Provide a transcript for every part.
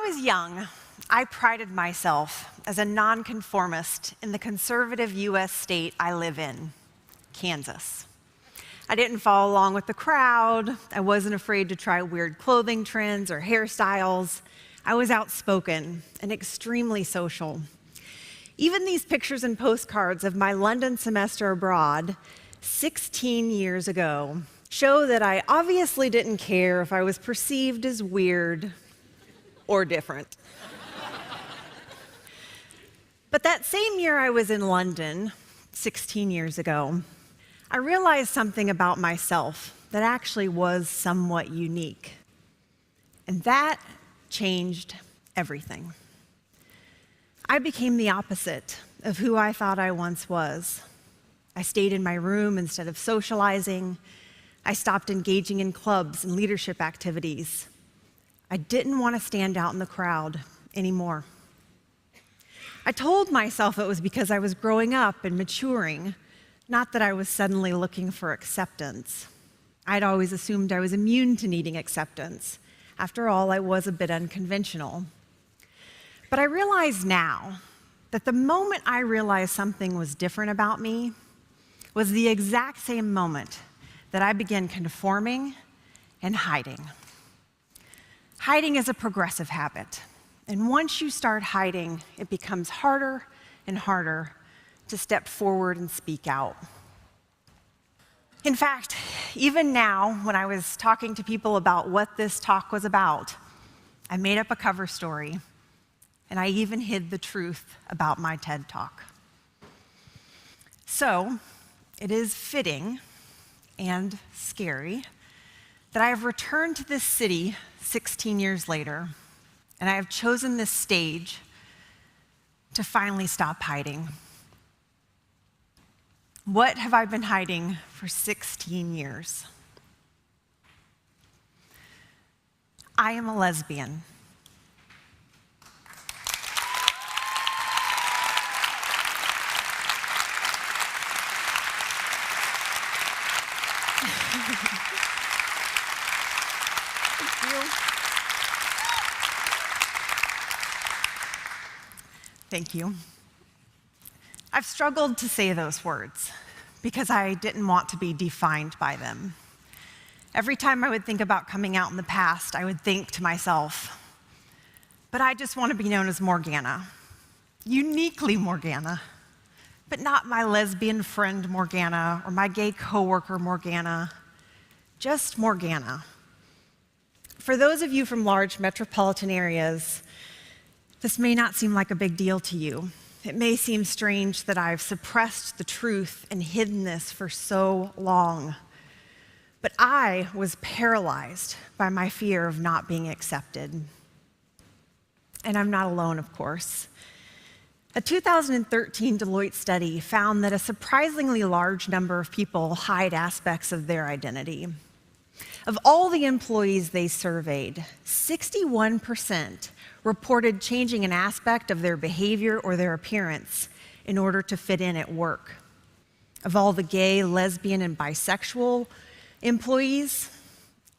I was young, I prided myself as a nonconformist in the conservative U.S. state I live in, Kansas. I didn't follow along with the crowd. I wasn't afraid to try weird clothing trends or hairstyles. I was outspoken and extremely social. Even these pictures and postcards of my London semester abroad 16 years ago show that I obviously didn't care if I was perceived as weird or different. But that same year I was in London, 16 years ago, I realized something about myself that actually was somewhat unique. And that changed everything. I became the opposite of who I thought I once was. I stayed in my room instead of socializing. I stopped engaging in clubs and leadership activities. I didn't want to stand out in the crowd anymore. I told myself it was because I was growing up and maturing, not that I was suddenly looking for acceptance. I'd always assumed I was immune to needing acceptance. After all, I was a bit unconventional. But I realize now that the moment I realized something was different about me was the exact same moment that I began conforming and hiding. Hiding is a progressive habit, and once you start hiding, it becomes harder and harder to step forward and speak out. In fact, even now, when I was talking to people about what this talk was about, I made up a cover story, and I even hid the truth about my TED Talk. So, it is fitting and scary that I have returned to this city 16 years later, and I have chosen this stage to finally stop hiding. What have I been hiding for 16 years? I am a lesbian. Thank you. I've struggled to say those words because I didn't want to be defined by them. Every time I would think about coming out in the past, I would think to myself, but I just want to be known as Morgana, uniquely Morgana, but not my lesbian friend Morgana or my gay coworker Morgana, just Morgana. For those of you from large metropolitan areas, this may not seem like a big deal to you. It may seem strange that I've suppressed the truth and hidden this for so long. But I was paralyzed by my fear of not being accepted. And I'm not alone, of course. A 2013 Deloitte study found that a surprisingly large number of people hide aspects of their identity. Of all the employees they surveyed, 61% reported changing an aspect of their behavior or their appearance in order to fit in at work. Of all the gay, lesbian, and bisexual employees,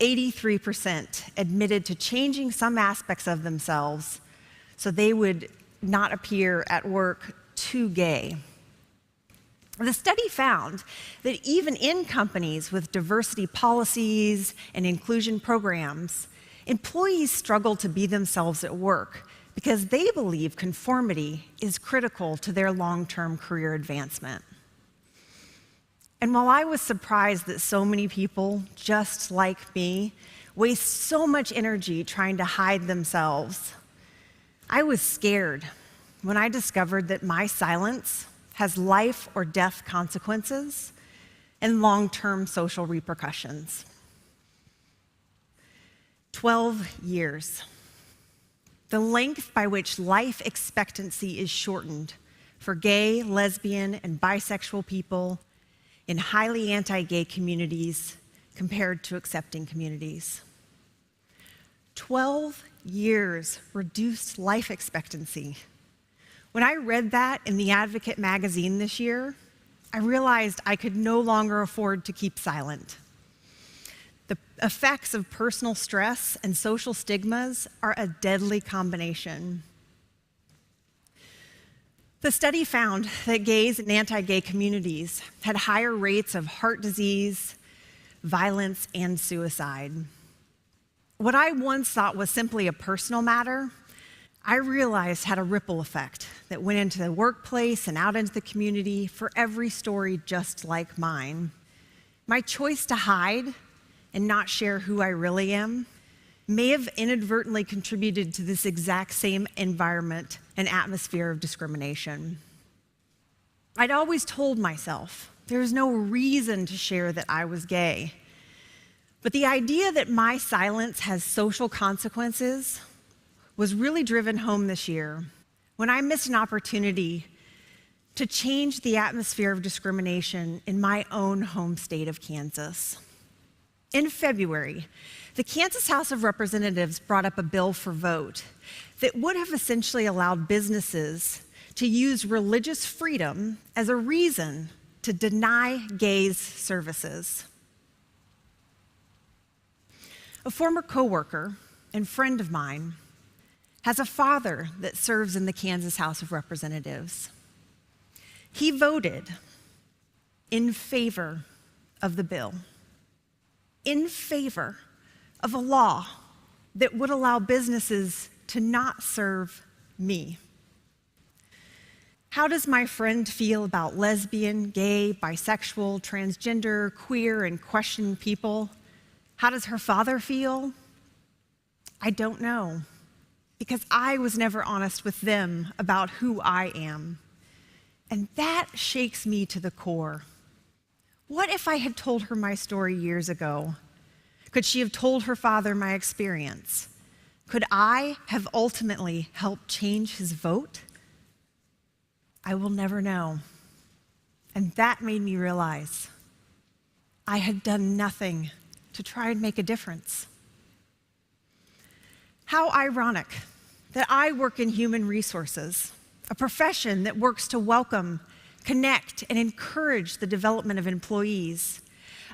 83% admitted to changing some aspects of themselves so they would not appear at work too gay. The study found that even in companies with diversity policies and inclusion programs, employees struggle to be themselves at work because they believe conformity is critical to their long-term career advancement. And while I was surprised that so many people, just like me, waste so much energy trying to hide themselves, I was scared when I discovered that my silence has life or death consequences and long-term social repercussions. 12 years. The length by which life expectancy is shortened for gay, lesbian, and bisexual people in highly anti-gay communities compared to accepting communities. 12 years reduced life expectancy. When I read that in The Advocate magazine this year, I realized I could no longer afford to keep silent. effects of personal stress and social stigmas are a deadly combination. The study found that gays and anti-gay communities had higher rates of heart disease, violence, and suicide. What I once thought was simply a personal matter, I realized had a ripple effect that went into the workplace and out into the community for every story just like mine. My choice to hide and not share who I really am may have inadvertently contributed to this exact same environment and atmosphere of discrimination. I'd always told myself there's no reason to share that I was gay. But the idea that my silence has social consequences was really driven home this year when I missed an opportunity to change the atmosphere of discrimination in my own home state of Kansas. In February, the Kansas House of Representatives brought up a bill for vote that would have essentially allowed businesses to use religious freedom as a reason to deny gays services. A former coworker and friend of mine has a father that serves in the Kansas House of Representatives. He voted in favor of the bill, in favor of a law that would allow businesses to not serve me. How does my friend feel about lesbian, gay, bisexual, transgender, queer, and questioning people? How does her father feel? I don't know, because I was never honest with them about who I am. And that shakes me to the core. What if I had told her my story years ago? Could she have told her father my experience? Could I have ultimately helped change his vote? I will never know. And that made me realize I had done nothing to try and make a difference. How ironic that I work in human resources, a profession that works to welcome, connect, and encourage the development of employees,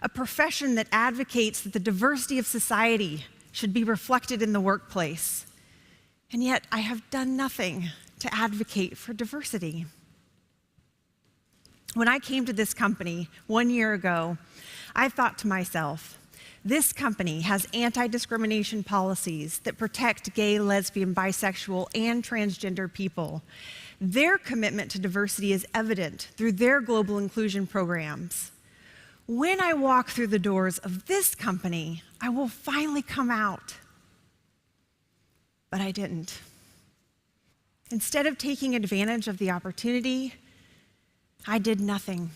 a profession that advocates that the diversity of society should be reflected in the workplace. And yet I have done nothing to advocate for diversity. When I came to this company 1 year ago, I thought to myself, this company has anti-discrimination policies that protect gay, lesbian, bisexual, and transgender people. Their commitment to diversity is evident through their global inclusion programs. When I walk through the doors of this company, I will finally come out. But I didn't. Instead of taking advantage of the opportunity, I did nothing.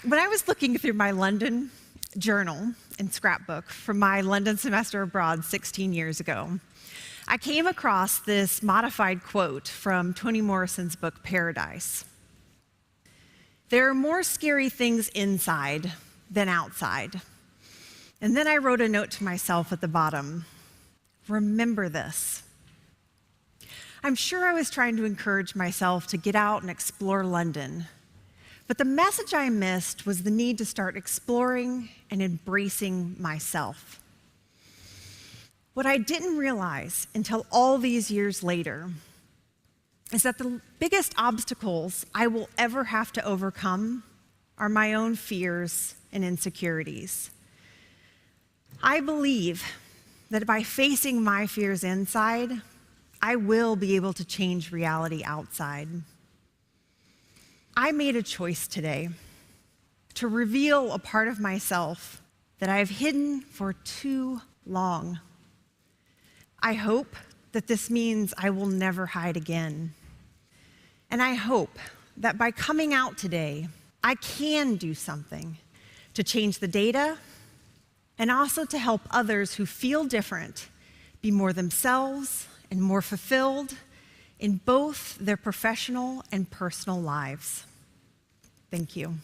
When I was looking through my London journal and scrapbook from my London semester abroad 16 years ago, I came across this modified quote from Toni Morrison's book, Paradise. There are more scary things inside than outside. And then I wrote a note to myself at the bottom, remember this. I'm sure I was trying to encourage myself to get out and explore London, but the message I missed was the need to start exploring and embracing myself. What I didn't realize until all these years later is that the biggest obstacles I will ever have to overcome are my own fears and insecurities. I believe that by facing my fears inside, I will be able to change reality outside. I made a choice today to reveal a part of myself that I have hidden for too long. I hope that this means I will never hide again. And I hope that by coming out today, I can do something to change the data and also to help others who feel different be more themselves and more fulfilled in both their professional and personal lives. Thank you.